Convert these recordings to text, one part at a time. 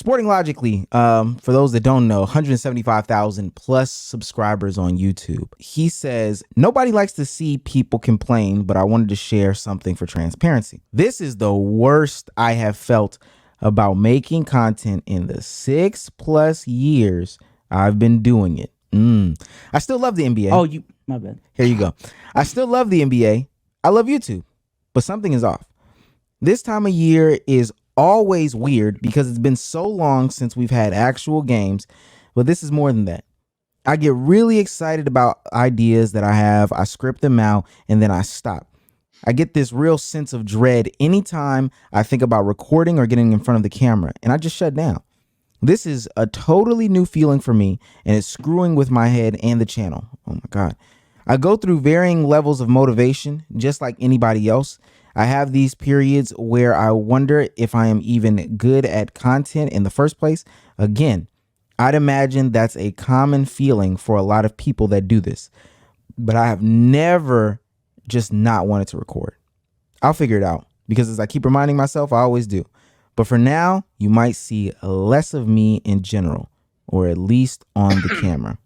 Sporting Logically, for those that don't know, 175,000 plus subscribers on YouTube. He says, nobody likes to see people complain, but I wanted to share something for transparency. This is the worst I have felt about making content in the 6+ years I've been doing it. I still love the NBA. Oh, my bad. Here you go. I still love the NBA. I love YouTube, but something is off. This time of year is always weird because it's been so long since we've had actual games, but this is more than that. I get really excited about ideas that I have. I script them out and then I stop. I get this real sense of dread anytime I think about recording or getting in front of the camera, and I just shut down. This is a totally new feeling for me, and it's screwing with my head and the channel. Oh my God. I go through varying levels of motivation, just like anybody else. I have these periods where I wonder if I am even good at content in the first place. Again, I'd imagine that's a common feeling for a lot of people that do this, but I have never just not wanted to record. I'll figure it out because as I keep reminding myself, I always do. But for now, you might see less of me in general, or at least on the camera.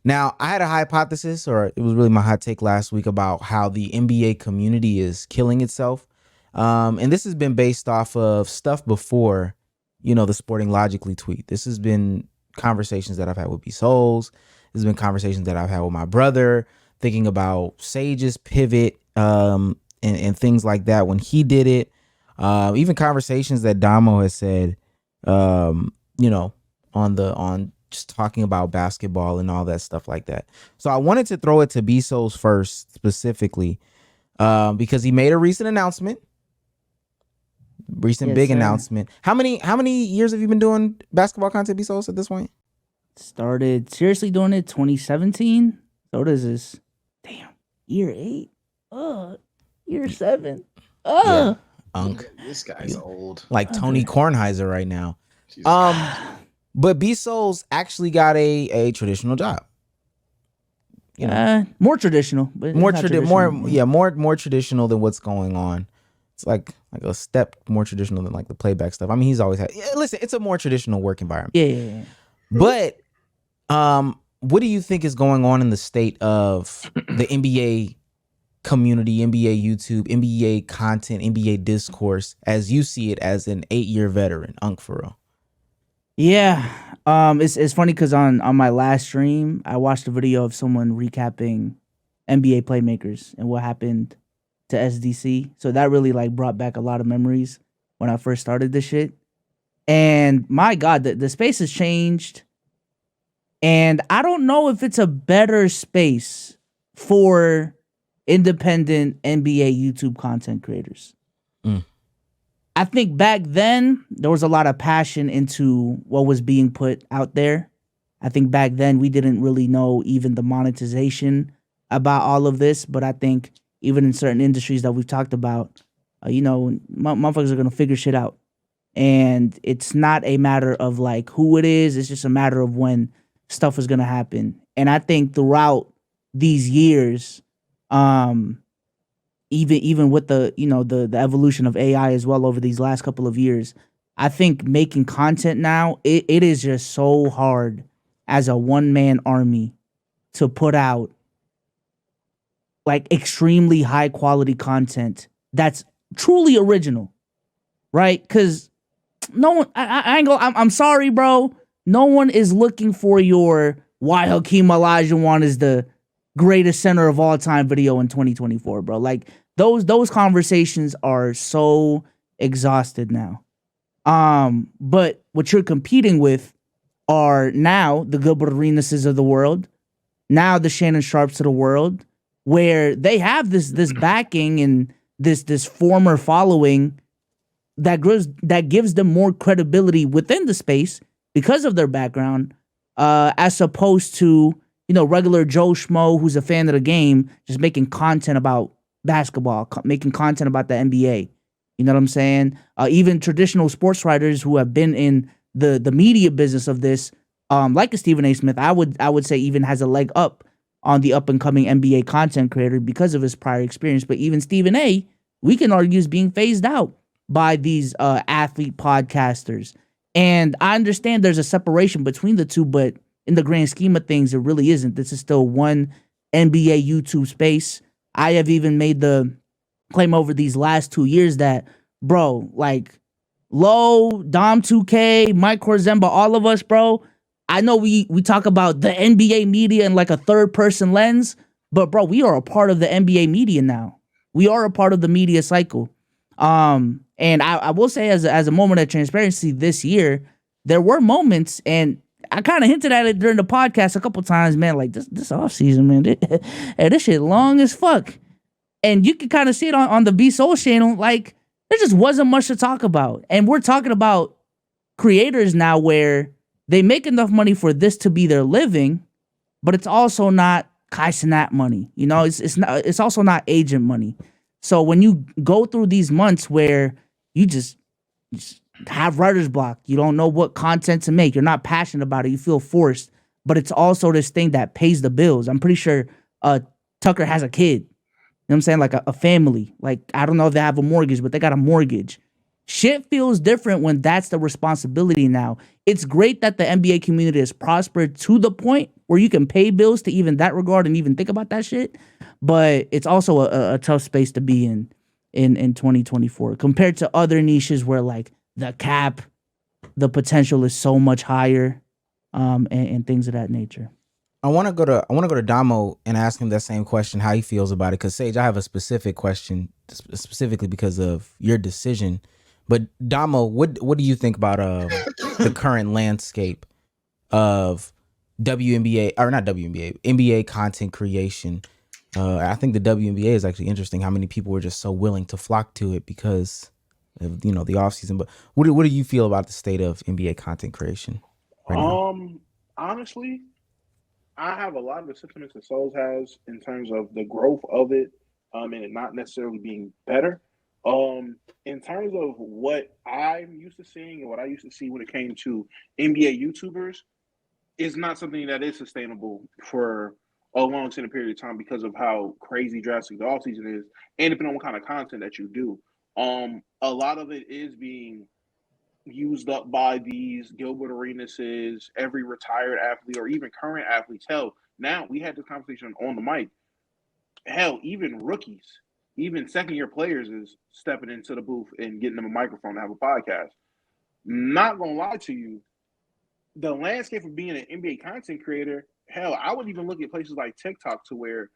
Now, I had a hypothesis, or it was really my hot take last week, about how the NBA community is killing itself. And this has been based off of stuff before, the Sporting Logically tweet. This has been conversations that I've had with B Souls. This has been conversations that I've had with my brother, thinking about Sage's pivot and things like that when he did it. Even conversations that Damo has said, on just talking about basketball and all that stuff like that. So I wanted to throw it to B Souls first specifically, because he made a recent announcement, big announcement. How many years have you been doing basketball content, B Souls, at this point? Started seriously doing it 2017. So what is this? Damn, year 8. Year 7. Yeah. Unk. This guy's old. Like Tony Kornheiser right now. But B Souls actually got a traditional job. More traditional, but more traditional than what's going on. It's like a step more traditional than like the playback stuff. I mean, he's always had. Listen, it's a more traditional work environment. Yeah. But what do you think is going on in the state of the NBA community, NBA YouTube, NBA content, NBA discourse, as you see it as an 8-year veteran, Unk for real? Yeah. It's funny because on my last stream, I watched a video of someone recapping NBA playmakers and what happened to SDC. So that really brought back a lot of memories when I first started this shit. And my God, the space has changed. And I don't know if it's a better space for independent NBA YouTube content creators. I think back then there was a lot of passion into what was being put out there. I think back then we didn't really know even the monetization about all of this, but I think even in certain industries that we've talked about, motherfuckers are gonna figure shit out. And it's not a matter of who it is, it's just a matter of when stuff is gonna happen. And I think throughout these years, even with the evolution of AI as well over these last couple of years, I think making content now, it is just so hard as a one-man army to put out extremely high quality content that's truly original, right? Because no one, I'm sorry, bro. No one is looking for your why Hakeem Olajuwon is the greatest center of all time video in 2024, bro. Those conversations are so exhausted now. But what you're competing with are now the Gilbert Arenases of the world, now the Shannon Sharps of the world, where they have this backing and this former following that gives them more credibility within the space because of their background, as opposed to regular Joe Schmo who's a fan of the game just making content about basketball, making content about the NBA. You know what I'm saying? Even traditional sports writers who have been in the media business of this, like a Stephen A. Smith, I would say even has a leg up on the up and coming NBA content creator because of his prior experience. But even Stephen A., we can argue, is being phased out by these athlete podcasters And I understand there's a separation between the two, but in the grand scheme of things, it really isn't. This is still one NBA YouTube space. I have even made the claim over these last 2 years that, bro, like Low, Dom 2K, Mike Korzemba, all of us, bro. I know we talk about the NBA media in like a third person lens, but bro, we are a part of the NBA media now. We are a part of the media cycle. And I will say as a moment of transparency this year, there were moments, and I kind of hinted at it during the podcast a couple times, man, like this off season, man, this shit long as fuck. And you can kind of see it on the B Soul channel, like there just wasn't much to talk about. And we're talking about creators now where they make enough money for this to be their living, but it's also not Kai Cenat money. You know, it's also not agent money. So when you go through these months where you just have writer's block, you don't know what content to make, you're not passionate about it, you feel forced, but it's also this thing that pays the bills. I'm pretty sure Tucker has a kid. You know what I'm saying? Like a family. Like, I don't know if they have a mortgage, but they got a mortgage. Shit feels different when that's the responsibility now. It's great that the NBA community has prospered to the point where you can pay bills to even that regard and even think about that shit. But it's also a tough space to be in 2024 compared to other niches where like the cap, the potential is so much higher, and things of that nature. I want to go to Damo and ask him that same question, how he feels about it. Because Sage, I have a specific question, specifically because of your decision. But Damo, what do you think about the current landscape of WNBA, or not WNBA, NBA content creation? I think the WNBA is actually interesting. How many people were just so willing to flock to it because of, you know, the offseason. But what do you feel about the state of NBA content creation right now? Honestly, I have a lot of the sentiments that Souls has in terms of the growth of it, and it not necessarily being better. In terms of what I'm used to seeing and what I used to see when it came to NBA YouTubers, is not something that is sustainable for a long extended period of time because of how crazy drastic the offseason is, and depending on what kind of content that you do. A lot of it is being used up by these Gilbert Arenases, every retired athlete, or even current athletes. Hell, now we had this conversation on the mic. Hell, even rookies, even second-year players is stepping into the booth and getting them a microphone to have a podcast. Not gonna lie to you, the landscape of being an NBA content creator, hell, I would even look at places like TikTok to where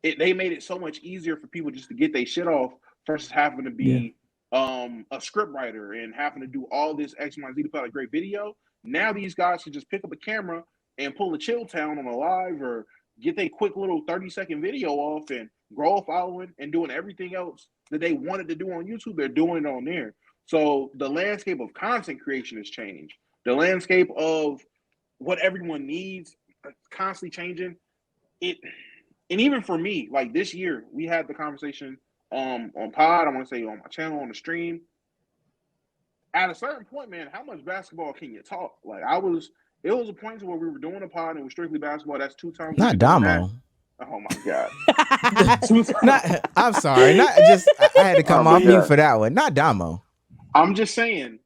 they made it so much easier for people just to get their shit off versus having to be a script writer and having to do all this X, Y, and Z to put out a great video. Now these guys can just pick up a camera and pull a Chill Town on a live or get their quick little 30-second video off and grow a following and doing everything else that they wanted to do on YouTube. They're doing it on there. So the landscape of content creation has changed. The landscape of what everyone needs constantly changing. And even for me, like this year, we had the conversation on pod, I want to say on my channel, on the stream. At a certain point, man, how much basketball can you talk? Like it was a point to where we were doing a pod and it was strictly basketball. That's 2 times. Not Damo. Oh my God. I'm sorry. Not just I had to come off mute for that one. Not Damo. I'm just saying,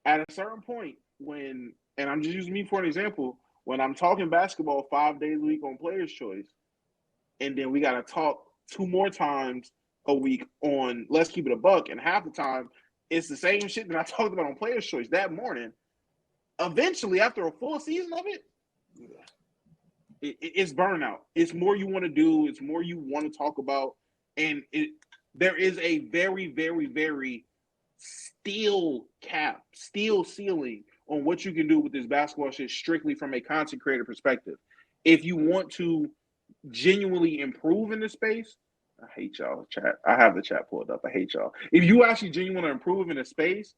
at a certain point when, and I'm just using me for an example, when I'm talking basketball 5 days a week on Player's Choice, and then we got to talk 2 more times a week on Let's Keep It a Buck, and half the time it's the same shit that I talked about on Player's Choice that morning. Eventually, after a full season of it's burnout. It's more you want to do. It's more you want to talk about, and there is a very, very, very steel ceiling on what you can do with this basketball shit strictly from a content creator perspective. If you want to genuinely improve in this space, I hate y'all chat. I have the chat pulled up. I hate y'all. If you actually genuinely improve in a space,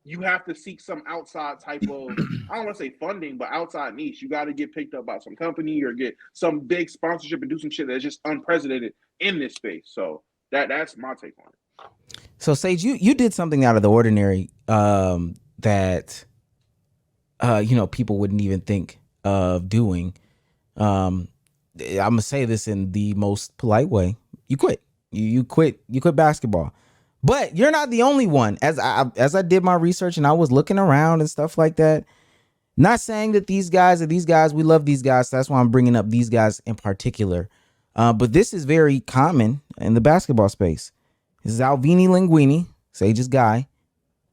you have to seek some outside type of, I don't want to say funding, but outside niche. You got to get picked up by some company or get some big sponsorship and do some shit that's just unprecedented in this space. So that's my take on it. So Sage, you did something out of the ordinary that people wouldn't even think of doing. I'm gonna say this in the most polite way. You quit. You quit basketball. But you're not the only one. As I did my research and I was looking around and stuff like that. Not saying that these guys, we love these guys. So that's why I'm bringing up these guys in particular. But this is very common in the basketball space. This is Alvini Linguini, Sage's guy.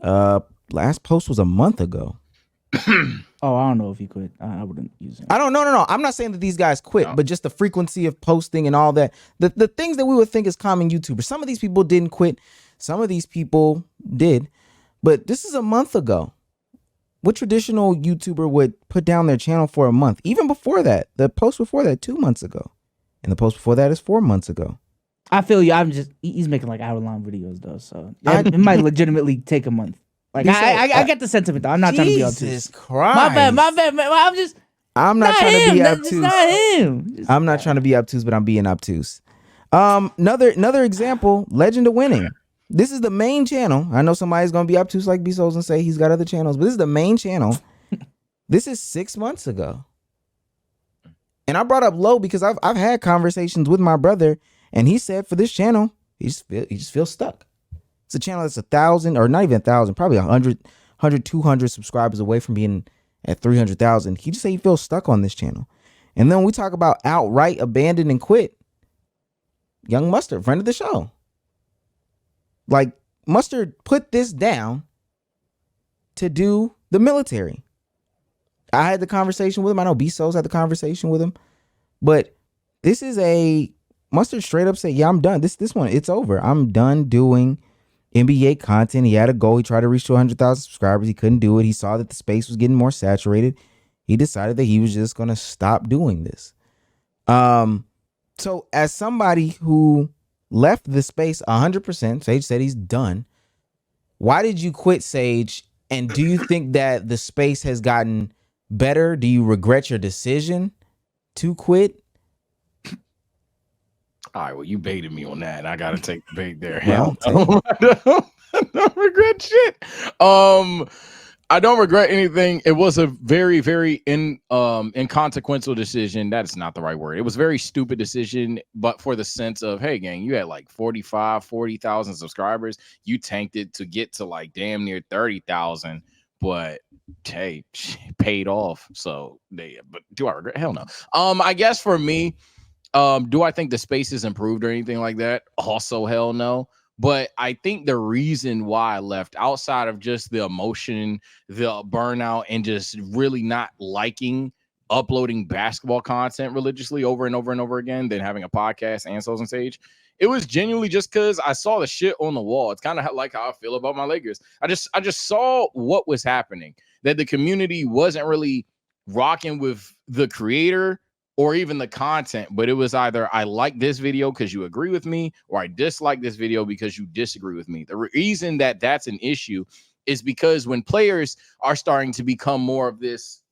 Last post was a month ago. Oh, I don't know if he quit. I wouldn't use it. I don't know. No. I'm not saying that these guys quit, but just the frequency of posting and all that. The things that we would think is common YouTubers. Some of these people didn't quit. Some of these people did. But this is a month ago. What traditional YouTuber would put down their channel for a month? Even before that, the post before that, 2 months ago. And the post before that is 4 months ago. I feel you. He's making like hour-long videos though, so it might legitimately take a month. Like I get the sentiment though. I'm not trying to be obtuse. Jesus Christ. My bad. I'm not trying to be obtuse. It's not him. I'm not trying to be obtuse, but I'm being obtuse. Another example, Legend of Winning. This is the main channel. I know somebody's gonna be obtuse like B-Souls and say he's got other channels, but this is the main channel. This is 6 months ago. And I brought up low because I've had conversations with my brother, and he said for this channel, he just feels stuck. It's a channel that's 1,000, or not even 1,000, probably 100, 200 subscribers away from being at 300,000. He just said he feels stuck on this channel. And then we talk about outright abandon and quit. Young Mustard, friend of the show. Like, Mustard put this down to do the military. I had the conversation with him. I know B-Souls had the conversation with him. But this is Mustard straight up said, yeah, I'm done. This one, it's over. I'm done doing NBA content. He had a goal. He tried to reach to 100,000 subscribers. He couldn't do it. He saw that the space was getting more saturated. He decided that he was just going to stop doing this. So as somebody who left the space 100%, Sage said he's done. Why did you quit, Sage? And do you think that the space has gotten better? Do you regret your decision to quit? All right, well, you baited me on that. I gotta take the bait there. Well, Hell, I don't regret shit. I don't regret anything. It was a very, very inconsequential decision. That is not the right word. It was a very stupid decision, but for the sense of, hey, gang, you had like 40,000 subscribers. You tanked it to get to like damn near 30,000, but hey, paid off. So but do I regret? Hell no. I guess for me, do I think the space has improved or anything like that? Also, hell no. But I think the reason why I left, outside of just the emotion, the burnout, and just really not liking uploading basketball content religiously over and over and over again, than having a podcast and Souls and Sage, it was genuinely just because I saw the shit on the wall. It's kind of like how I feel about my Lakers. I just saw what was happening, that the community wasn't really rocking with the creator or even the content, but it was either I like this video because you agree with me, or I dislike this video because you disagree with me. The reason that that's an issue is because when players are starting to become more of this,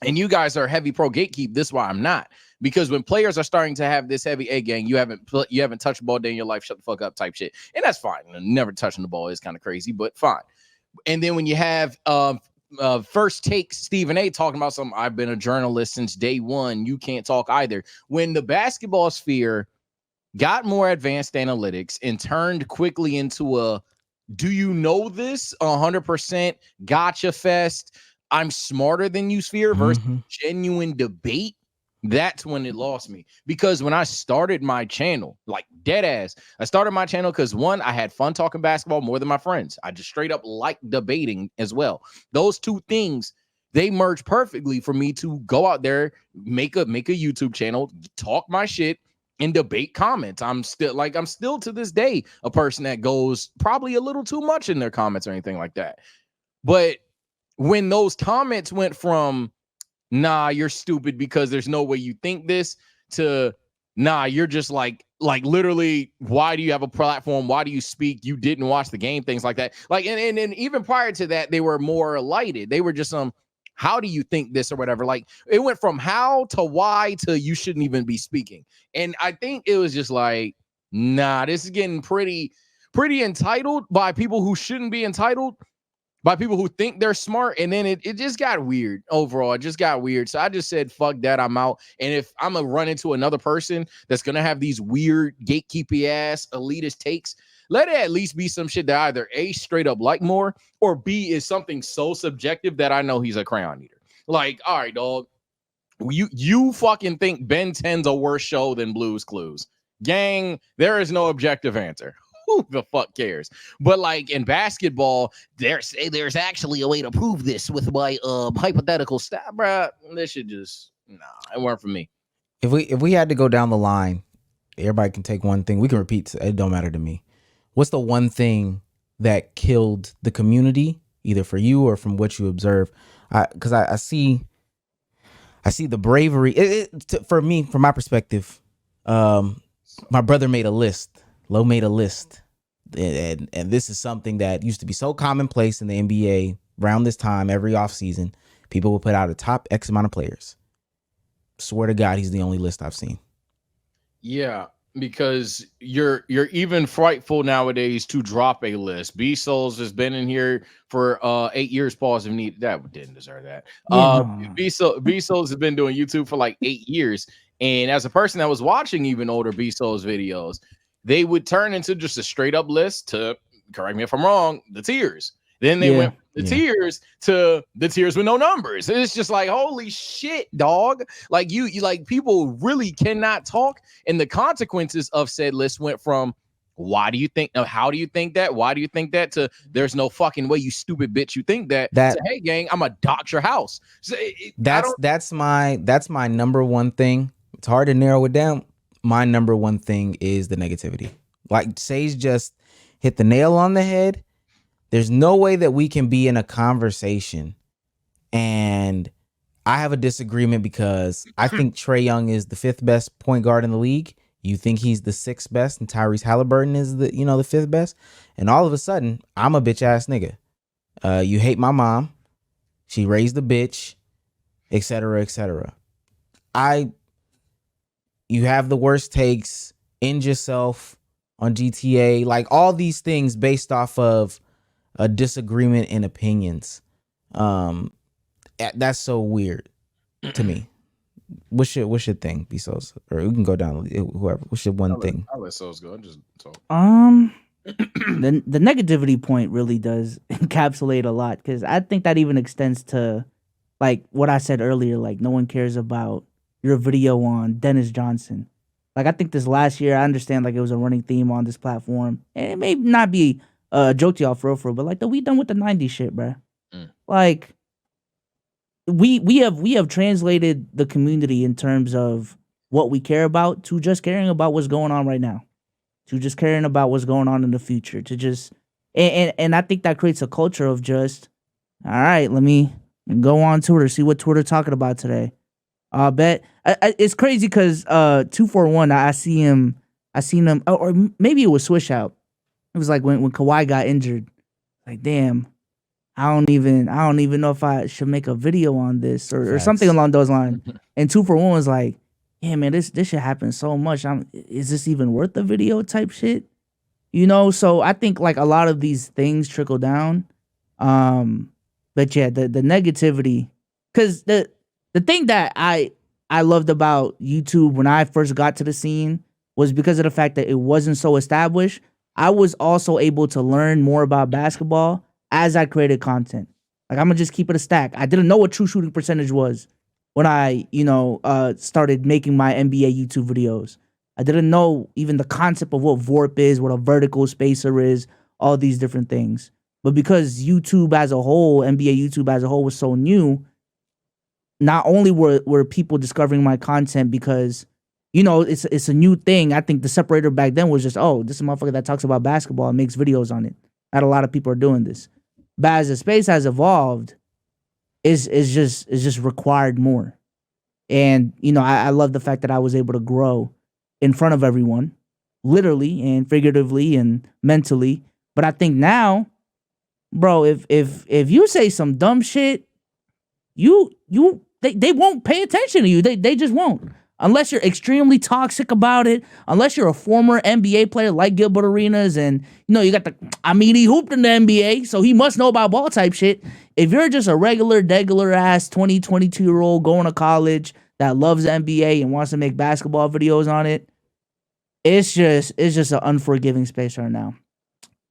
and you guys are heavy pro gatekeep, this is why I'm not. Because when players are starting to have this heavy, gang, you haven't touched the ball day in your life, shut the fuck up type shit. And that's fine. Never touching the ball is kind of crazy, but fine. And then when you have First Take Stephen A talking about something, I've been a journalist since day one, you can't talk either. When the basketball sphere got more advanced analytics and turned quickly into a do you know this 100% gotcha fest, I'm smarter than you sphere versus genuine debate, that's when it lost me. Because when I started my channel, like dead ass, I started my channel because one, I had fun talking basketball more than my friends. I just straight up like debating as well. Those two things, they merge perfectly for me to go out there, make a YouTube channel, talk my shit, and debate comments. I'm still to this day a person that goes probably a little too much in their comments or anything like that. But when those comments went from nah, you're stupid because there's no way you think this, to nah, you're just like literally, why do you have a platform? Why do you speak? You didn't watch the game, things like that. Like, and even prior to that, they were more lighted. They were just how do you think this or whatever? Like, it went from how to why to you shouldn't even be speaking. And I think it was just like, nah, this is getting pretty entitled by people who shouldn't be entitled, by people who think they're smart. And then it just got weird overall. It just got weird. So I just said, fuck that, I'm out. And if I'm going to run into another person that's going to have these weird gatekeepy ass elitist takes, let it at least be some shit that either A, straight up like more, or B, is something so subjective that I know he's a crayon eater. Like, all right, dog. You fucking think Ben 10's a worse show than Blue's Clues. Gang, there is no objective answer. Who the fuck cares? But like in basketball, there's actually a way to prove this with my hypothetical stat, bruh. This should just it weren't for me. If we had to go down the line, everybody can take one thing. We can repeat. It don't matter to me. What's the one thing that killed the community, either for you or from what you observe? Because I see the bravery. For me, from my perspective, my brother made a list. Low made a list, and this is something that used to be so commonplace in the NBA around this time. Every offseason, people would put out a top X amount of players. Swear to God, he's the only list I've seen. Yeah, because you're even frightful nowadays to drop a list. B Souls has been in here for 8 years. Pause if need that didn't deserve that. B Souls has been doing YouTube for like 8 years, and as a person that was watching even older B Souls videos, they would turn into just a straight up list to, correct me if I'm wrong, the tiers. Then they went the tiers to the tiers with no numbers. It's just like, holy shit, dog. Like you like people really cannot talk. And the consequences of said list went from why do you think, how do you think that? Why do you think that? To there's no fucking way, you stupid bitch, you think that. To, hey gang, I'm gonna dox your house. So that's my number one thing. It's hard to narrow it down. My number one thing is the negativity. Like Sage just hit the nail on the head. There's no way that we can be in a conversation and I have a disagreement because I think Trae Young is the 5th best point guard in the league. You think he's the 6th best and Tyrese Halliburton is the 5th best. And all of a sudden, I'm a bitch ass nigga. You hate my mom. She raised a bitch, etc., etc. You have the worst takes, end yourself on GTA, like all these things based off of a disagreement in opinions. That's so weird to me. What's your thing, Bezos? Or we can go down, whoever. What's your one thing? I'll let Souls go. Just talk. The negativity point really does encapsulate a lot, because I think that even extends to like what I said earlier, like no one cares about your video on Dennis Johnson. Like I think this last year, I understand like it was a running theme on this platform, and it may not be a joke to y'all for real, but like we done with the 90s shit, bro. Like we have translated the community in terms of what we care about to just caring about what's going on right now, to just caring about what's going on in the future, to just and I think that creates a culture of just, all right, let me go on Twitter, see what Twitter talking about today. I bet it's crazy because 241, I seen him, or maybe it was Swish Out. It was like when Kawhi got injured. Like, damn, I don't even know if I should make a video on this or something along those lines. And 241 was like, yeah, man, this shit happens so much. Is this even worth the video type shit? You know, so I think like a lot of these things trickle down. But yeah, the negativity, because the thing that I loved about YouTube when I first got to the scene was because of the fact that it wasn't so established. I was also able to learn more about basketball as I created content. Like, I'm gonna just keep it a stack. I didn't know what true shooting percentage was when I, started making my NBA YouTube videos. I didn't know even the concept of what VORP is, what a vertical spacer is, all these different things. But because YouTube as a whole, NBA YouTube as a whole was so new, not only were people discovering my content because, it's a new thing. I think the separator back then was just, oh, this is a motherfucker that talks about basketball and makes videos on it. Not a lot of people are doing this. But as the space has evolved, it's just required more. And, I love the fact that I was able to grow in front of everyone, literally and figuratively and mentally. But I think now, bro, if you say some dumb shit, they won't pay attention to you. They just won't. Unless you're extremely toxic about it, unless you're a former NBA player like Gilbert Arenas and, you got he hooped in the NBA, so he must know about ball type shit. If you're just a regular, degular ass 20, 22-year-old going to college that loves the NBA and wants to make basketball videos on it, it's just an unforgiving space right now.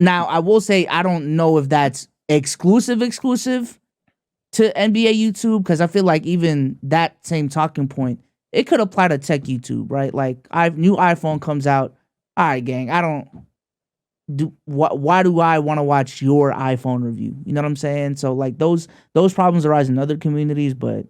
Now, I will say I don't know if that's exclusive to NBA YouTube, because I feel like even that same talking point, it could apply to tech YouTube, right? Like, new iPhone comes out. All right, gang, I don't do why do I want to watch your iPhone review? You know what I'm saying? So like those problems arise in other communities, but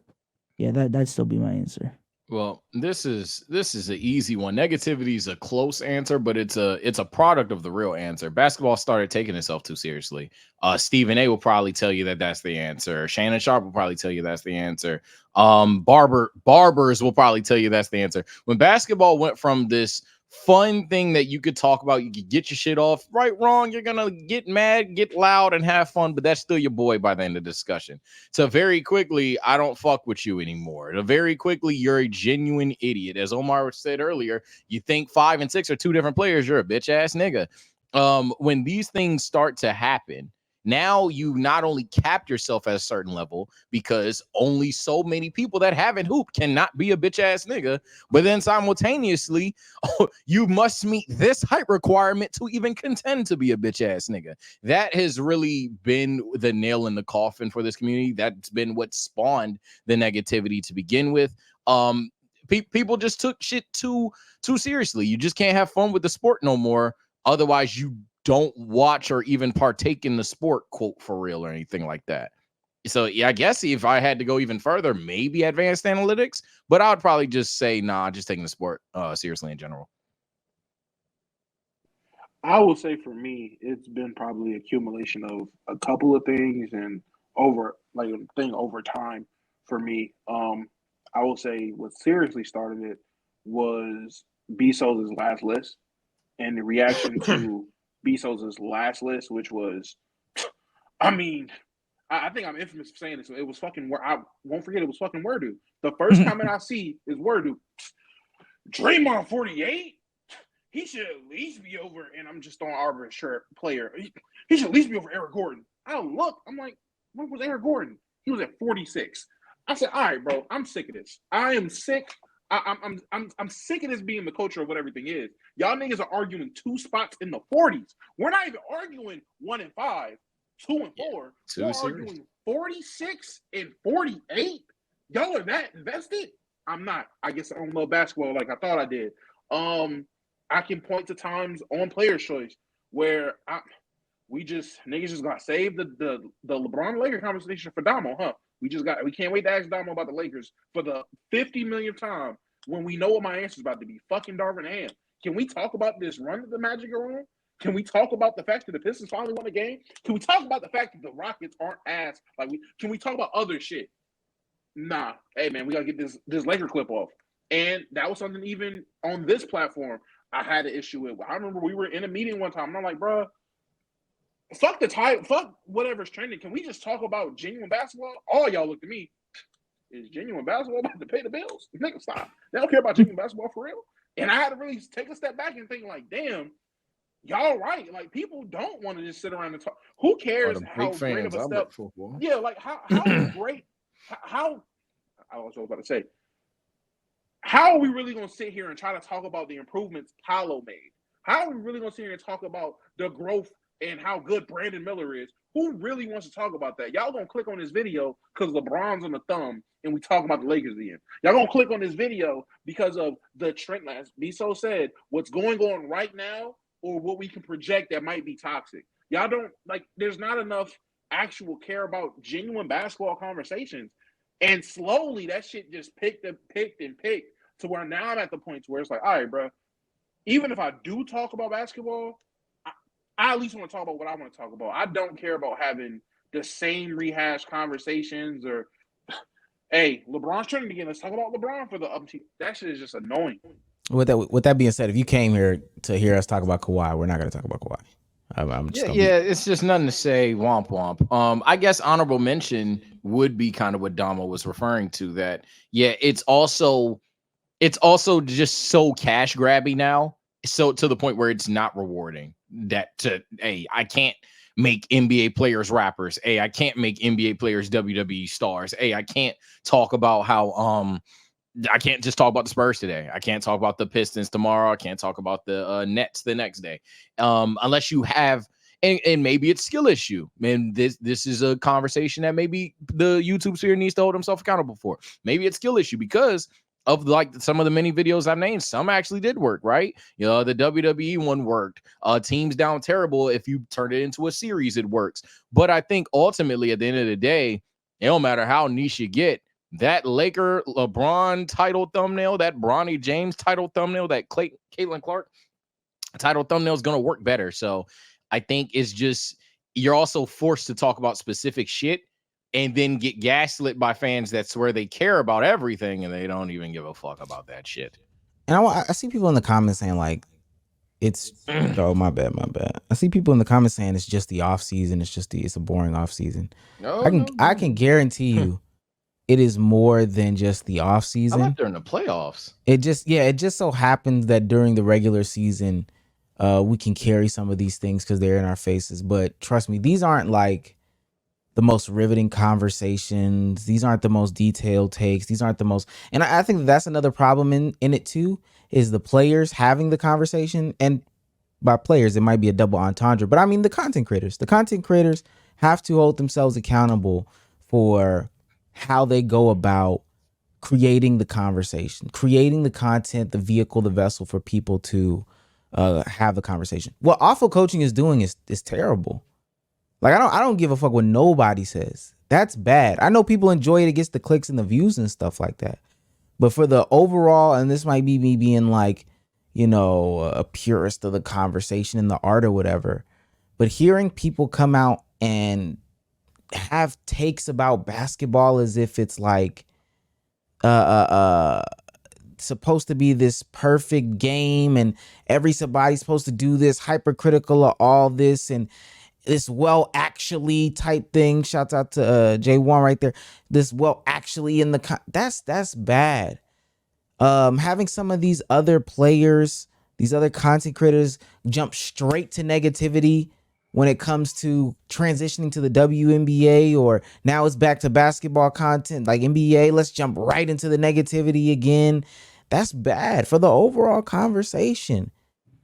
yeah, that'd still be my answer. Well, this is an easy one. Negativity is a close answer, but it's a product of the real answer. Basketball started taking itself too seriously. Stephen A will probably tell you that that's the answer. Shannon Sharp will probably tell you that's the answer. Barbers will probably tell you that's the answer. When basketball went from this fun thing that you could talk about, you could get your shit off, right, wrong, you're gonna get mad, get loud, and have fun, but that's still your boy by the end of the discussion. So very quickly, I don't fuck with you anymore. Very quickly, you're a genuine idiot. As Omar said earlier, you think 5 and 6 are two different players, you're a bitch ass nigga. When these things start to happen, now you not only capped yourself at a certain level because only so many people that haven't hooped cannot be a bitch ass nigga, but then simultaneously, you must meet this height requirement to even contend to be a bitch ass nigga. That has really been the nail in the coffin for this community. That's been what spawned the negativity to begin with. People just took shit too seriously. You just can't have fun with the sport no more. Otherwise, you don't watch or even partake in the sport, quote, for real or anything like that. So, yeah, I guess if I had to go even further, maybe advanced analytics, but I would probably just say, nah, just taking the sport seriously in general. I would say for me, it's been probably accumulation of a couple of things and over time for me. I will say what seriously started it was Bezos' last list and the reaction to Bezos' last list, which was, I mean, I think I'm infamous for saying this. It was fucking. I won't forget. It was fucking Wordu. The first comment I see is Wordu. Draymond 48. He should at least be over. And I'm just throwing arbitrary player. He should at least be over Eric Gordon. I look. I'm like, what was Eric Gordon? He was at 46. I said, all right, bro. I'm sick of this. I am sick. I'm sick of this being the culture of what everything is. Y'all niggas are arguing 2 spots in the 40s. We're not even arguing 1 and 5, 2 and 4. We're arguing 46 and 48. Y'all are that invested? I'm not. I guess I don't love basketball like I thought I did. I can point to times on Player's Choice where niggas just got saved the LeBron Laker conversation for Damo, huh? We can't wait to ask Damo about the Lakers for the 50 millionth time when we know what my answer is about to be. Fucking Darvin Ham. Can we talk about this run that the Magic are on? Can we talk about the fact that the Pistons finally won the game? Can we talk about the fact that the Rockets aren't ass? Can we talk about other shit? Nah. Hey, man, we got to get this Laker clip off. And that was something even on this platform I had an issue with. I remember we were in a meeting one time, and I'm like, bro, fuck the title, fuck whatever's trending. Can we just talk about genuine basketball? All y'all looked at me. Is genuine basketball about to pay the bills? Nigga, stop. They don't care about genuine basketball for real. And I had to really take a step back and think, like, damn, y'all right. Like, people don't want to just sit around and talk. Who cares how great of a step? Yeah, like how great? How I was about to say. How are we really going to sit here and try to talk about the improvements Paolo made? How are we really going to sit here and talk about the growth and how good Brandon Miller is? Who really wants to talk about that? Y'all going to click on this video because LeBron's on the thumb and we talk about the Lakers again. Y'all going to click on this video because of the trend, as Biso said, what's going on right now or what we can project that might be toxic. Y'all don't, there's not enough actual care about genuine basketball conversations. And slowly that shit just picked to where now I'm at the point where it's like, all right, bro, even if I do talk about basketball, I at least want to talk about what I want to talk about. I don't care about having the same rehash conversations or, hey, LeBron's trending again. Let's talk about LeBron for the upteam. That shit is just annoying. With that being said, if you came here to hear us talk about Kawhi, we're not going to talk about Kawhi. It's just nothing to say. Womp womp. I guess honorable mention would be kind of what Damo was referring to. That it's also just so cash grabby now. So to the point where it's not rewarding. I can't make NBA players rappers. I can't make NBA players WWE stars. I can't talk about how I can't just talk about the Spurs today. I can't talk about the Pistons tomorrow. I can't talk about the Nets the next day. Unless you have And maybe it's skill issue. And this is a conversation that maybe the YouTube sphere needs to hold himself accountable for. Maybe it's skill issue because of like some of the many videos I've named. Some actually did work, right? You know, the WWE one worked. Teams Down Terrible, if you turn it into a series, it works. But I think ultimately at the end of the day, it don't matter how niche you get. That Laker LeBron title thumbnail, that Bronny James title thumbnail, that Caitlin Clark title thumbnail is going to work better. So I think it's just, you're also forced to talk about specific shit and then get gaslit by fans that swear they care about everything and they don't even give a fuck about that shit. And I see people in the comments saying like, it's oh my bad. I see people in the comments saying it's just the off season. It's a boring off season. I can guarantee you, it is more than just the off season. I thought during the playoffs. It just so happens that during the regular season, we can carry some of these things because they're in our faces. But trust me, these aren't like the most riveting conversations. These aren't the most detailed takes. These aren't the most, and I think that's another problem in it too, is the players having the conversation. And by players, it might be a double entendre, but I mean the content creators. The content creators have to hold themselves accountable for how they go about creating the conversation, creating the content, the vehicle, the vessel for people to have the conversation. What awful coaching is doing is terrible. Like I don't give a fuck what nobody says. That's bad. I know people enjoy it. It gets the clicks and the views and stuff like that. But for the overall, and this might be me being like, you know, a purist of the conversation and the art or whatever, but hearing people come out and have takes about basketball as if it's like supposed to be this perfect game and everybody's supposed to do this, hypercritical of all this and this actually type thing. Shouts out to J1 right there. This actually in the that's bad. Having some of these other players, these other content creators jump straight to negativity when it comes to transitioning to the WNBA, or now it's back to basketball content like NBA. Let's jump right into the negativity again. That's bad for the overall conversation.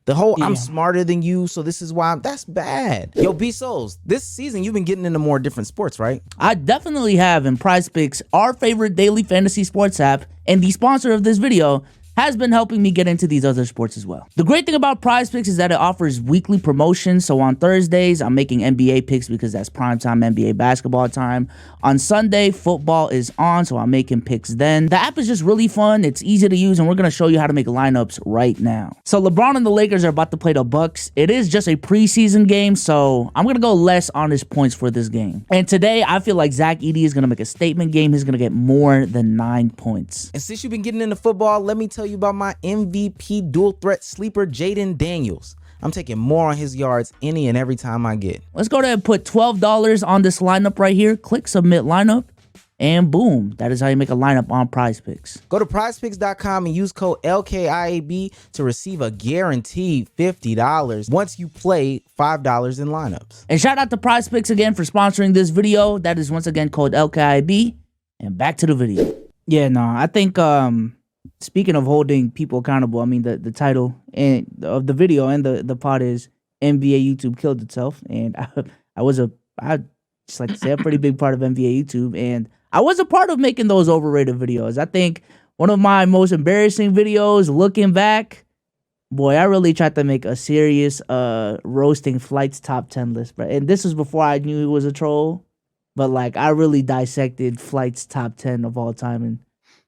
The whole I'm smarter than you, so this is why that's bad. Yo, B Souls, this season you've been getting into more different sports, right? I definitely have, and PrizePicks, our favorite daily fantasy sports app, and the sponsor of this video, has been helping me get into these other sports as well. The great thing about PrizePicks is that it offers weekly promotions. So on Thursdays, I'm making NBA picks because that's primetime NBA basketball time. On Sunday, football is on, so I'm making picks then. The app is just really fun. It's easy to use, and we're gonna show you how to make lineups right now. So LeBron and the Lakers are about to play the Bucks. It is just a preseason game, so I'm gonna go less on his points for this game. And today, I feel like Zach Edey is gonna make a statement game. He's gonna get more than 9 points. And since you've been getting into football, let me tell you about my MVP dual threat sleeper, Jaden Daniels. I'm taking more on his yards any and every time I get. Let's go ahead and put $12 on this lineup right here. Click submit lineup, and boom, that is how you make a lineup on PrizePicks. Go to prizepicks.com and use code LKIAB to receive a guaranteed $50 once you play $5 in lineups. And shout out to PrizePicks again for sponsoring this video. That is once again code LKIB. And back to the video. Yeah, no, I think speaking of holding people accountable, I mean the title of the video and the pod is NBA YouTube killed itself, and I just like to say a pretty big part of NBA YouTube, and I was a part of making those overrated videos. I think one of my most embarrassing videos, looking back, boy, I really tried to make a serious roasting Flight's top 10 list, bro. And this was before I knew he was a troll, but like I really dissected Flight's top 10 of all time, and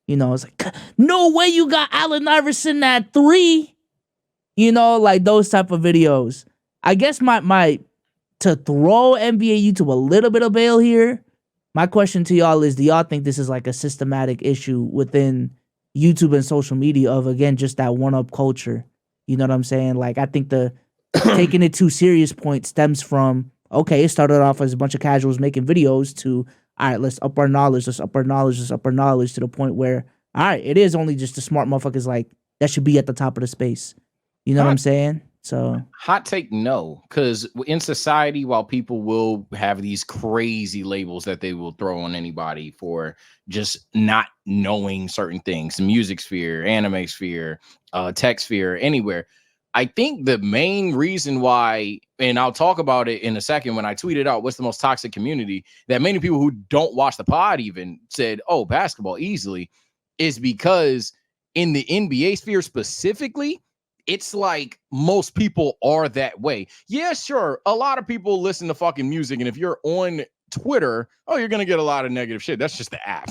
you know, it's like, no way you got Allen Iverson at 3. You know, like those type of videos. I guess my to throw NBA YouTube a little bit of bail here, my question to y'all is, do y'all think this is like a systematic issue within YouTube and social media of, again, just that one-up culture? You know what I'm saying? Like, I think the taking it too serious point stems from, okay, it started off as a bunch of casuals making videos to, all right, let's up our knowledge, let's up our knowledge to the point where, all right, it is only just the smart motherfuckers like that should be at the top of the space. You know what I'm saying? So hot take, no, because in society, while people will have these crazy labels that they will throw on anybody for just not knowing certain things, the music sphere, anime sphere, tech sphere, anywhere, I think the main reason why, and I'll talk about it in a second when I tweeted out what's the most toxic community, that many people who don't watch the pod even said, oh, basketball easily, is because in the NBA sphere specifically, it's like most people are that way. Yeah, sure. A lot of people listen to fucking music, and if you're on Twitter, oh, you're gonna get a lot of negative shit. That's just the app.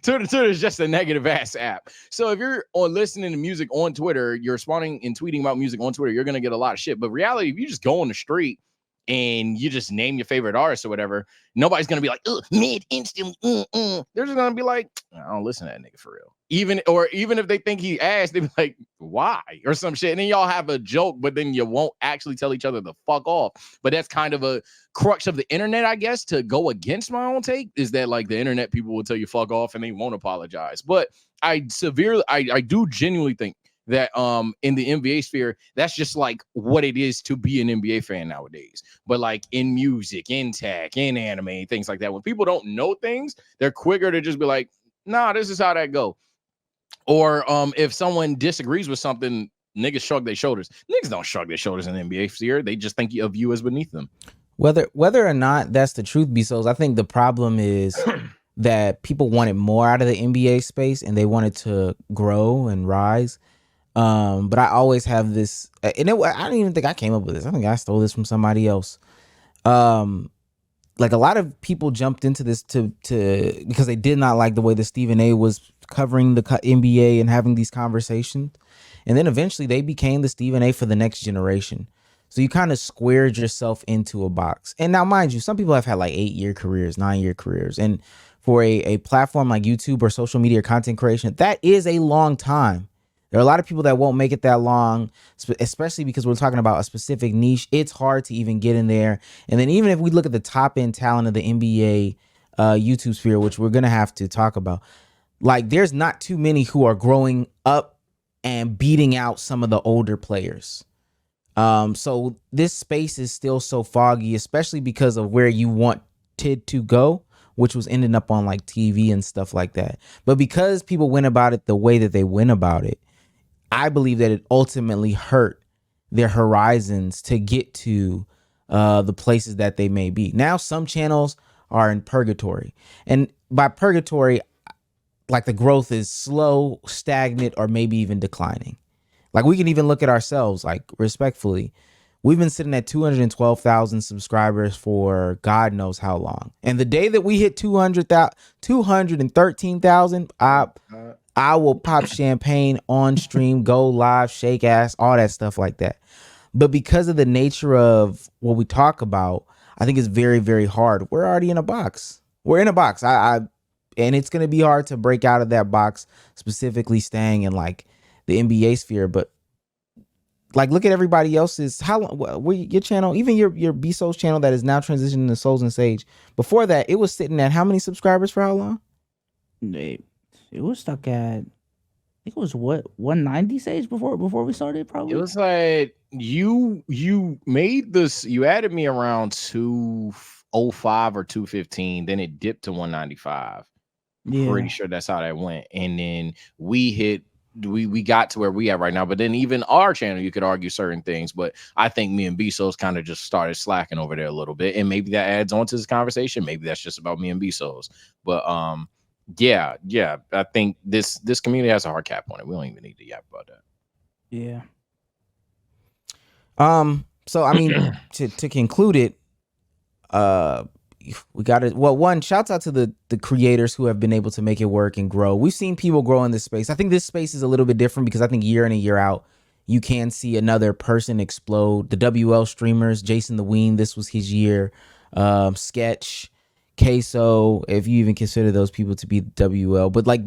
Twitter is just a negative ass app. So if you're on listening to music on Twitter, you're responding and tweeting about music on Twitter, you're gonna get a lot of shit. But reality, if you just go on the street and you just name your favorite artist or whatever, nobody's gonna be like, mid instant. They're just gonna be like, I don't listen to that nigga for real. Even if they think he asked, they be like, why? Or some shit. And then y'all have a joke, but then you won't actually tell each other to fuck off. But that's kind of a crux of the internet, I guess, to go against my own take, is that like the internet people will tell you fuck off and they won't apologize. But I do genuinely think that in the NBA sphere, that's just like what it is to be an NBA fan nowadays. But like in music, in tech, in anime, things like that, when people don't know things, they're quicker to just be like, nah, this is how that go. Or if someone disagrees with something, niggas shrug their shoulders. Niggas don't shrug their shoulders in the NBA sphere. They just think of you as beneath them. Whether or not that's the truth, be so, I think the problem is that people wanted more out of the NBA space and they wanted to grow and rise. But I always have this, and I don't even think I came up with this. I think I stole this from somebody else. Like a lot of people jumped into this to because they did not like the way that Stephen A was covering the NBA and having these conversations. And then eventually they became the Stephen A for the next generation. So you kind of squared yourself into a box. And now, mind you, some people have had like 8-year careers, 9-year careers. And for a platform like YouTube or social media or content creation, that is a long time. There are a lot of people that won't make it that long, especially because we're talking about a specific niche. It's hard to even get in there. And then even if we look at the top end talent of the NBA YouTube sphere, which we're going to have to talk about, like there's not too many who are growing up and beating out some of the older players. So this space is still so foggy, especially because of where you wanted to go, which was ending up on like TV and stuff like that. But because people went about it the way that they went about it, I believe that it ultimately hurt their horizons to get to the places that they may be. Now, some channels are in purgatory. And by purgatory, like the growth is slow, stagnant, or maybe even declining. Like we can even look at ourselves, like respectfully. We've been sitting at 212,000 subscribers for God knows how long. And the day that we hit 213,000, I will pop champagne on stream, go live, shake ass, all that stuff like that. But because of the nature of what we talk about, I think it's very, very hard. We're already in a box. We're in a box. And it's going to be hard to break out of that box, specifically staying in like the NBA sphere. But like, look at everybody else's. How long? Your channel, even your B Souls channel that is now transitioning to Souls and Sage. Before that, it was sitting at how many subscribers for how long? It was stuck at, I think it was what, 190 Sage before we started. Probably it was like you made this. You added me around 205 or 215. Then it dipped to 195. Yeah. Pretty sure that's how that went. And then we got to where we are right now. But then even our channel, you could argue certain things. But I think me and Bezos kind of just started slacking over there a little bit. And maybe that adds on to this conversation. Maybe that's just about me and Bezos. But yeah. I think this community has a hard cap on it. We don't even need to yap about that. Yeah. So I mean, to conclude it, we got it. Well, one, shouts out to the creators who have been able to make it work and grow. We've seen people grow in this space. I think this space is a little bit different because I think year in and year out, you can see another person explode. The WL streamers, Jason the Ween, this was his year. Sketch, Queso, if you even consider those people to be WL. But like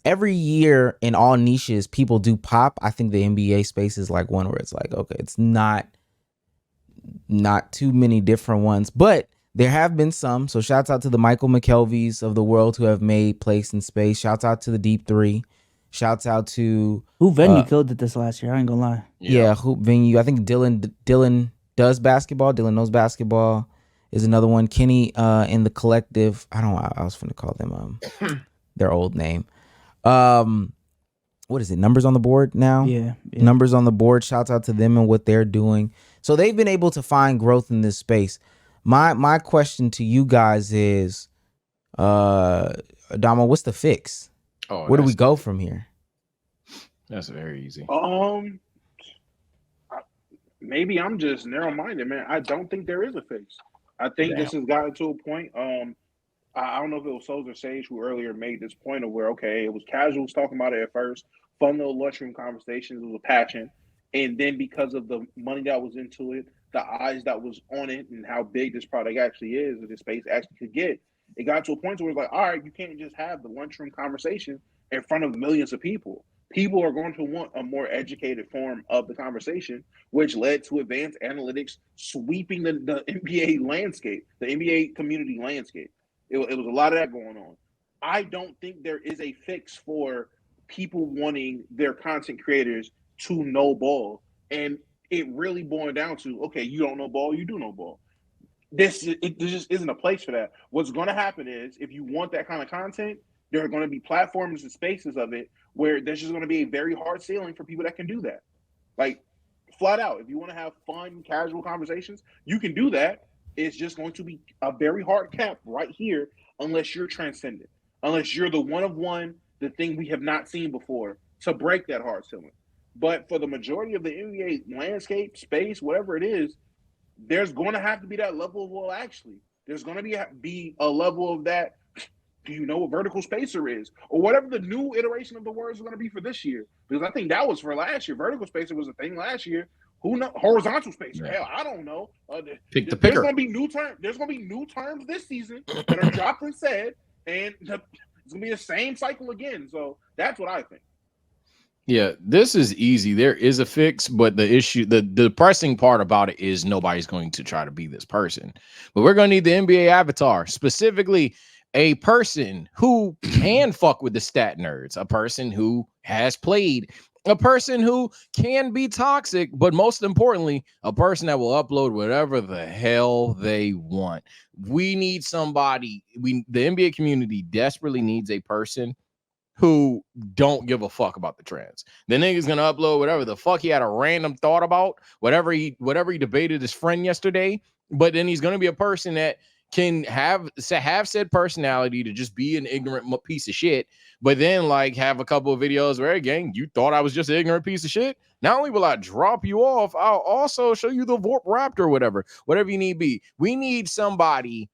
every year in all niches, people do pop. I think the NBA space is like one where it's like, okay, it's not too many different ones, but there have been some. So shouts out to the Michael McKelveys of the world who have made place in space. Shouts out to the Deep Three. Shouts out to Hoop Venue killed it this last year. I ain't gonna lie. Yeah, Hoop Venue. I think Dylan does basketball. Dylan knows basketball is another one. Kenny in the collective. I was finna call them their old name. what is it? Numbers on the Board now. Yeah. Numbers on the Board. Shouts out to them and what they're doing. So they've been able to find growth in this space. My question to you guys is, Adamo, what's the fix? Oh, Where do we go from here? That's very easy. Maybe I'm just narrow-minded, man. I don't think there is a fix. I think this has gotten to a point. I don't know if it was Souls or Sage who earlier made this point of where, okay, it was casuals talking about it at first, fun little lunchroom conversations, it was a passion. And then because of the money that was into it, the eyes that was on it, and how big this product actually is, and this space actually could get, it got to a point where it's like, all right, you can't just have the lunchroom conversation in front of millions of people. People are going to want a more educated form of the conversation, which led to advanced analytics sweeping the NBA landscape, the NBA community landscape. It was a lot of that going on. I don't think there is a fix for people wanting their content creators to know ball. And it really boiled down to, okay, you don't know ball, you do know ball. There just isn't a place for that. What's going to happen is, if you want that kind of content, there are going to be platforms and spaces of it where there's just going to be a very hard ceiling for people that can do that. Like, flat out, if you want to have fun, casual conversations, you can do that. It's just going to be a very hard cap right here unless you're transcendent, unless you're the one of one, the thing we have not seen before to break that hard ceiling. But for the majority of the NBA landscape, space, whatever it is, there's going to have to be that level of, well, actually, there's going to be a level of that. Do you know what vertical spacer is? Or whatever the new iteration of the words are going to be for this year. Because I think that was for last year. Vertical spacer was a thing last year. Who knows? Horizontal spacer. Yeah. Hell, I don't know. Pick the There's picker. going to be new terms. There's going to be new terms this season that are dropped and said, and it's going to be the same cycle again. So that's what I think. Yeah, this is easy. There is a fix, but the issue, the depressing part about it is nobody's going to try to be this person. But we're going to need the NBA avatar, specifically a person who can fuck with the stat nerds, a person who has played, a person who can be toxic, but most importantly, a person that will upload whatever the hell they want. We need somebody, the NBA community desperately needs a person who don't give a fuck about the trends. The nigga's gonna upload whatever the fuck he had a random thought about, whatever he debated his friend yesterday, but then he's gonna be a person that can have said personality to just be an ignorant piece of shit, but then like have a couple of videos where, again, you thought I was just an ignorant piece of shit. Not only will I drop you off, I'll also show you the Vorp Raptor, whatever you need be. We need somebody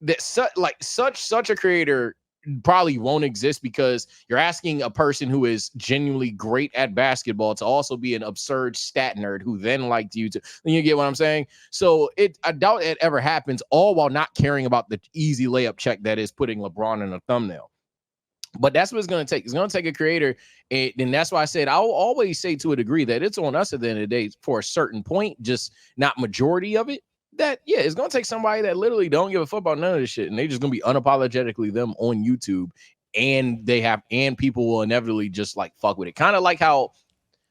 that such a creator probably won't exist, because you're asking a person who is genuinely great at basketball to also be an absurd stat nerd who then liked YouTube. You get what I'm saying? So I doubt it ever happens, all while not caring about the easy layup check that is putting LeBron in a thumbnail. But that's what it's going to take. It's going to take a creator. And that's why I said, I'll always say to a degree that it's on us at the end of the day for a certain point, just not majority of it. That, yeah, it's going to take somebody that literally don't give a fuck about none of this shit. And they just going to be unapologetically them on YouTube. And people will inevitably just like fuck with it. Kind of like how,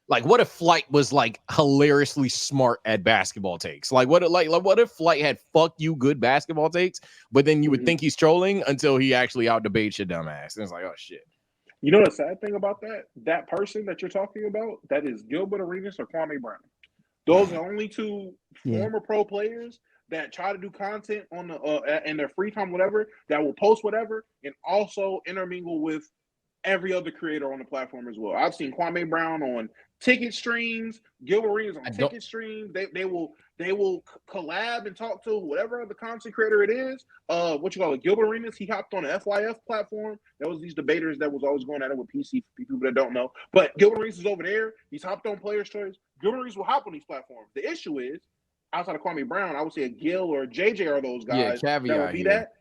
like, what if Flight was like hilariously smart at basketball takes? Like what if Flight had fuck you good basketball takes, but then you would think he's trolling until he actually out debates your dumb ass. And it's like, oh shit. You know the sad thing about that person that you're talking about, that is Gilbert Arenas or Kwame Brown. Those are only two former pro players that try to do content on the in their free time, whatever, that will post whatever, and also intermingle with every other creator on the platform as well. I've seen Kwame Brown on ticket streams, Gilbert Arenas on ticket streams. They will collab and talk to whatever other content creator it is. Gilbert Arenas, he hopped on the FYF platform. That was these debaters that was always going at it with PC, for people that don't know. But Gilbert Arenas is over there. He's hopped on Players' Choice. Gilbert Arenas will hop on these platforms. The issue is, outside of Kwame Brown, I would say a Gil or a JJ are those guys that would be that.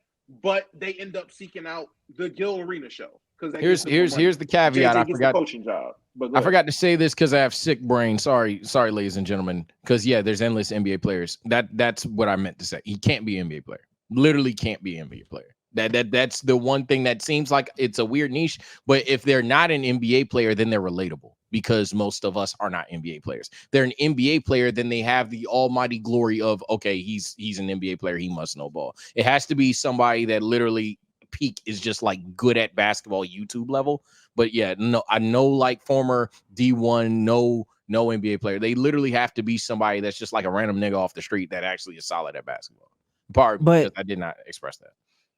But they end up seeking out the Gil Arena show. Here's the caveat. I forgot the coaching job. I forgot to say this because I have sick brain. Sorry, ladies and gentlemen. Because there's endless NBA players. That's what I meant to say. He can't be an NBA player. Literally can't be an NBA player. That's the one thing that seems like it's a weird niche. But if they're not an NBA player, then they're relatable, because most of us are not NBA players. They're an NBA player, then they have the almighty glory of, okay, he's an NBA player, he must know ball. It has to be somebody that literally peak is just like good at basketball YouTube level. But yeah, no, I know like former D1, no NBA player. They literally have to be somebody that's just like a random nigga off the street that actually is solid at basketball. Pardon me, because But I did not express that.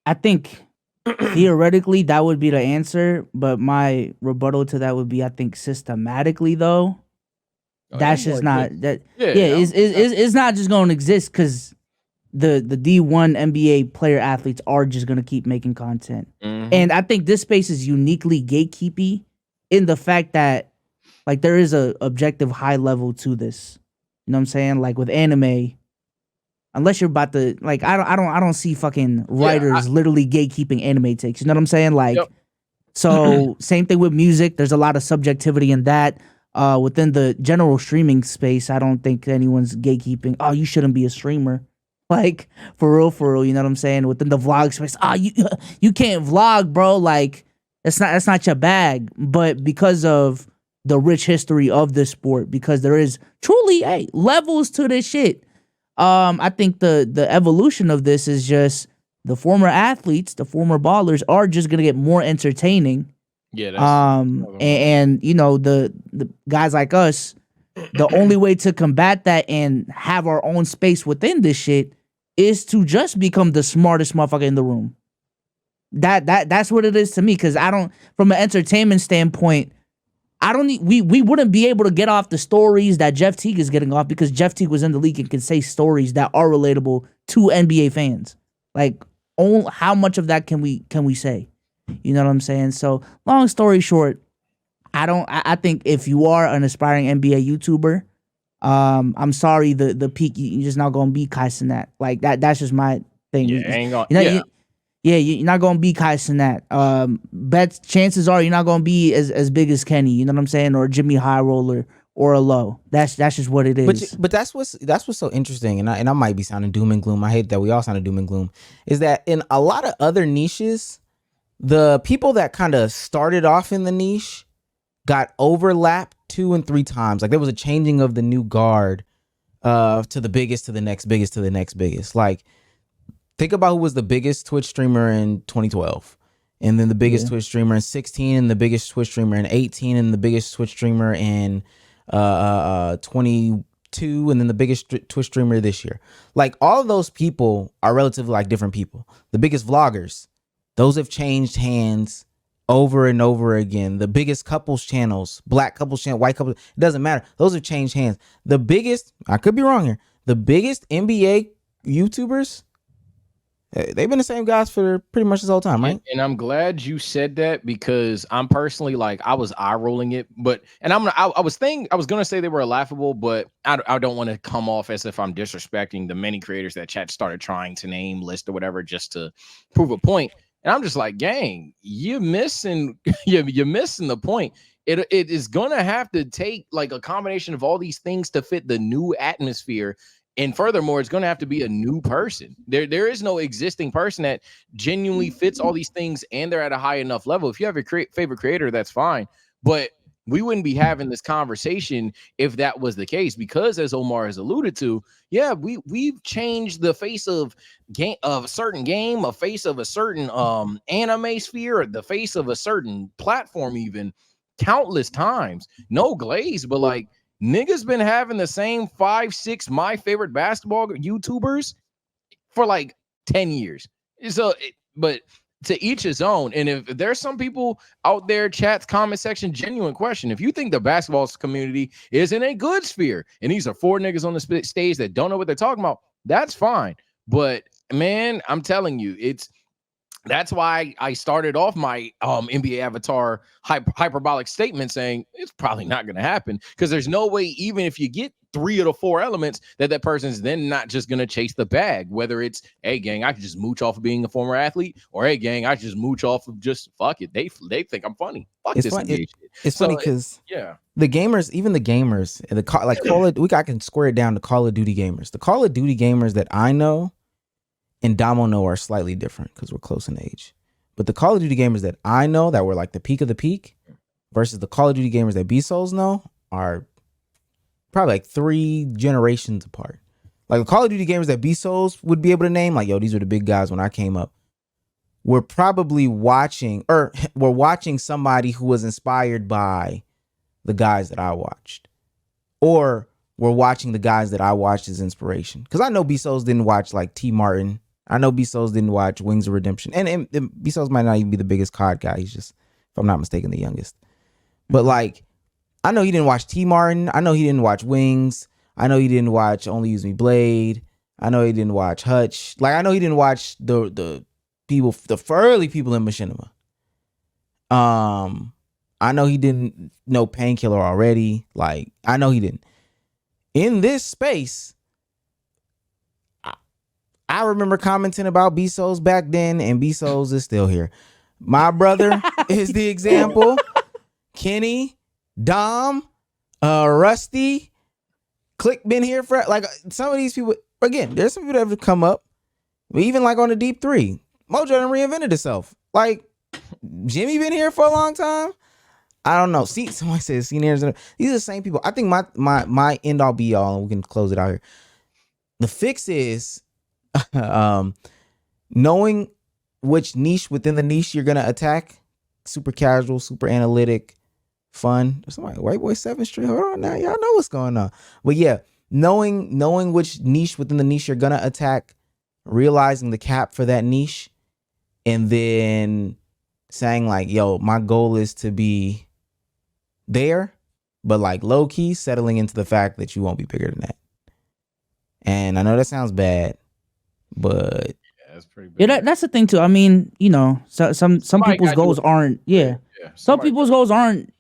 I think theoretically that would be the answer, but my rebuttal to that would be I think systematically though, that's just not that. Yeah, it's not just going to exist because the D1 NBA player athletes are just going to keep making content. And I think this space is uniquely gatekeepy in the fact that like there is a objective high level to this. You know what I'm saying? Like with anime, unless you're about to like I don't see fucking writers literally gatekeeping anime takes. You know what I'm saying? Like so same thing with music. There's a lot of subjectivity in that. Within the general streaming space, I don't think anyone's gatekeeping. Oh, you shouldn't be a streamer. Like for real, you know what I'm saying? Within the vlog space, you can't vlog, bro. Like that's not your bag. But because of the rich history of this sport, because there is truly levels to this shit. I think the evolution of this is just the former athletes, the former ballers are just gonna get more entertaining. Yeah. That's and you know the guys like us, the only way to combat that and have our own space within this shit is to just become the smartest motherfucker in the room. That's what it is to me. Because I don't, from an entertainment standpoint, I don't need, we wouldn't be able to get off the stories that Jeff Teague is getting off because Jeff Teague was in the league and can say stories that are relatable to NBA fans. Like, how much of that can we say? You know what I'm saying? So, long story short, I think if you are an aspiring NBA YouTuber, I'm sorry, the peak, you're just not gonna be Kai Cenat. Like that's just my thing. You're not gonna be Kai Cenat. Bet chances are you're not gonna be as big as Kenny. You know what I'm saying? Or Jimmy High Roller or a Low. That's just what it is. But that's what's so interesting, and I might be sounding doom and gloom. I hate that we all sound doom and gloom. Is that in a lot of other niches, the people that kind of started off in the niche got overlapped 2 and 3 times. Like there was a changing of the new guard to the biggest, to the next biggest, to the next biggest. Like think about who was the biggest Twitch streamer in 2012, and then the biggest Twitch streamer in 16, and the biggest Twitch streamer in 18, and the biggest Twitch streamer in 22, and then the biggest Twitch streamer this year. Like all of those people are relatively like different people. The biggest vloggers, those have changed hands over and over again. The biggest couples channels, black couples channel, white couples, it doesn't matter. Those have changed hands. The biggest, I could be wrong here, the biggest NBA YouTubers, they've been the same guys for pretty much this whole time, right? And I'm glad you said that because I'm personally like I was eye rolling it, but I was gonna say they were laughable, but I don't want to come off as if I'm disrespecting the many creators that chat started trying to name, list, or whatever just to prove a point. And I'm just like, gang, you're missing the point. It is gonna have to take like a combination of all these things to fit the new atmosphere. And furthermore, it's going to have to be a new person. There is no existing person that genuinely fits all these things and they're at a high enough level. If you have a favorite creator, that's fine. But we wouldn't be having this conversation if that was the case, because as Omar has alluded to, we've changed the face of a certain game, a face of a certain anime sphere, the face of a certain platform even countless times. No glaze, but like niggas been having the same 5-6 my favorite basketball YouTubers for like 10 years. So, but to each his own. And if there's some people out there, chats, comment section, genuine question. If you think the basketball community is in a good sphere and these are 4 niggas on the stage that don't know what they're talking about, that's fine. But man, I'm telling you, that's why I started off my NBA avatar hyperbolic statement saying it's probably not going to happen, because there's no way, even if you get 3 of the 4 elements, that person's then not just going to chase the bag. Whether it's, hey, gang, I can just mooch off of being a former athlete, or hey, gang, I just mooch off of just fuck it. They think I'm funny. Fuck it's this fun, NBA shit. It's funny because the gamers, even the gamers, I can square it down to Call of Duty gamers. The Call of Duty gamers that I know and Damo know are slightly different because we're close in age. But the Call of Duty gamers that I know that were like the peak of the peak versus the Call of Duty gamers that B-Souls know are probably like 3 generations apart. Like the Call of Duty gamers that B-Souls would be able to name, like, yo, these are the big guys when I came up. we're probably watching or we're watching somebody who was inspired by the guys that I watched, or we're watching the guys that I watched as inspiration. Because I know B Souls didn't watch like T Martin. I know B Souls didn't watch Wings of Redemption, and B Souls might not even be the biggest COD guy. He's just, if I'm not mistaken, the youngest. But like, I know he didn't watch T Martin. I know he didn't watch Wings. I know he didn't watch Only Use Me Blade. I know he didn't watch Hutch. Like, I know he didn't watch the people, the early people in Machinima. I know he didn't know Painkiller already. Like, I know he didn't. In this space, I remember commenting about B Souls back then, and B Souls is still here. My brother is the example. Kenny, Dom, Rusty, Click been here for like some of these people. Again, there's some people that have come up, but even like on the Deep 3, Mojo done reinvented itself. Like, Jimmy been here for a long time. I don't know. See, somebody says seniors. These are the same people. I think my end all be all, and we can close it out here. The fix is knowing which niche within the niche you're gonna attack. Super casual, super analytic, fun. Somebody, White Boy 7th Street. Hold on now, y'all know what's going on. But yeah, knowing which niche within the niche you're gonna attack, realizing the cap for that niche, and then saying like, yo, my goal is to be there, but like low key settling into the fact that you won't be bigger than that. And I know that sounds bad, but Yeah, that's pretty big. Yeah, that's the thing too. I mean, you know, some Somebody people's gotta do goals it. aren't. Yeah, some somebody- people's goals aren't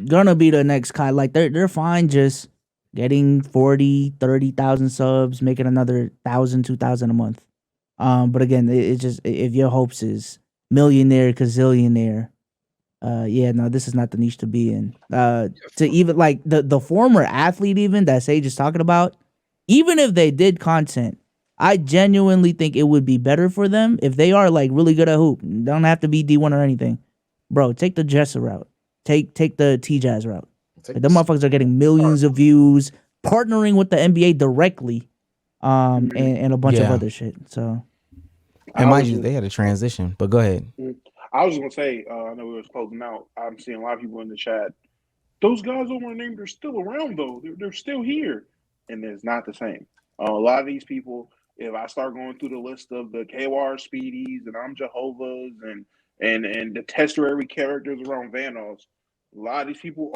gonna be the next Kai. Like they're fine just getting 40, 30,000 subs, making another 1,000, 2,000 a month. But again, it's just if your hopes is millionaire, gazillionaire, yeah, no, this is not the niche to be in. To even like the former athlete, even that Sage is talking about, even if they did content, I genuinely think it would be better for them if they are like really good at hoop. Don't have to be D1 or anything, bro. Take the Jessa route. Take the T-Jazz route. Take Like, them motherfuckers are getting millions of views, partnering with the NBA directly, and a bunch of Yeah. other shit. So and mind you, they had a transition. But go ahead. I was just gonna say, I know we was closing out. I'm seeing a lot of people in the chat. Those guys I want to name, they're still around though. They're still here, and it's not the same. A lot of these people, if I start going through the list of the KWR Speedies and I'm Jehovah's and the testerary characters around Vanos, a lot of these people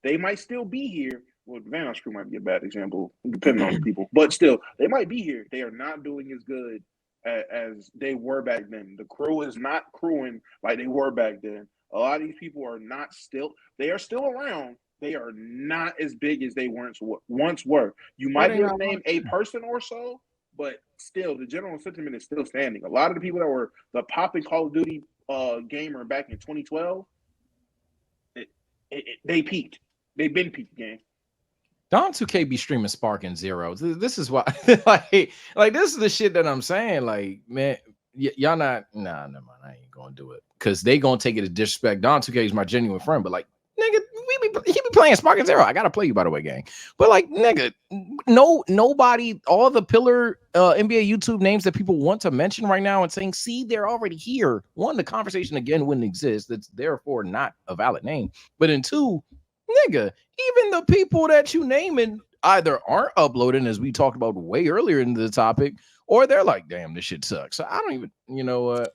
they might still be here. Well, Vanos crew might be a bad example, depending on the people, but still, they might be here. They are not doing as good as they were back then. The crew is not crewing like they were back then. A lot of these people are not still. They are still around. They are not as big as they once were. You might be able to name a person or so, but still, the general sentiment is still standing. A lot of the people that were the popping Call of Duty gamer back in 2012, they peaked. They've been peaked game. Don 2K be streaming Spark and Zero. This is why, like this is the shit that I'm saying. Like, man, y'all not. Nah, never mind. I ain't gonna do it because they gonna take it as disrespect. Don 2K is my genuine friend, but like, nigga, he be playing Spark and Zero. I gotta play you, by the way, gang. But like, nigga, nobody, all the pillar NBA YouTube names that people want to mention right now and saying, see, they're already here. One, the conversation again wouldn't exist. That's therefore not a valid name. But in two, nigga, even the people that you naming either aren't uploading, as we talked about way earlier in the topic, or they're like, damn, this shit sucks. So I don't even, you know what?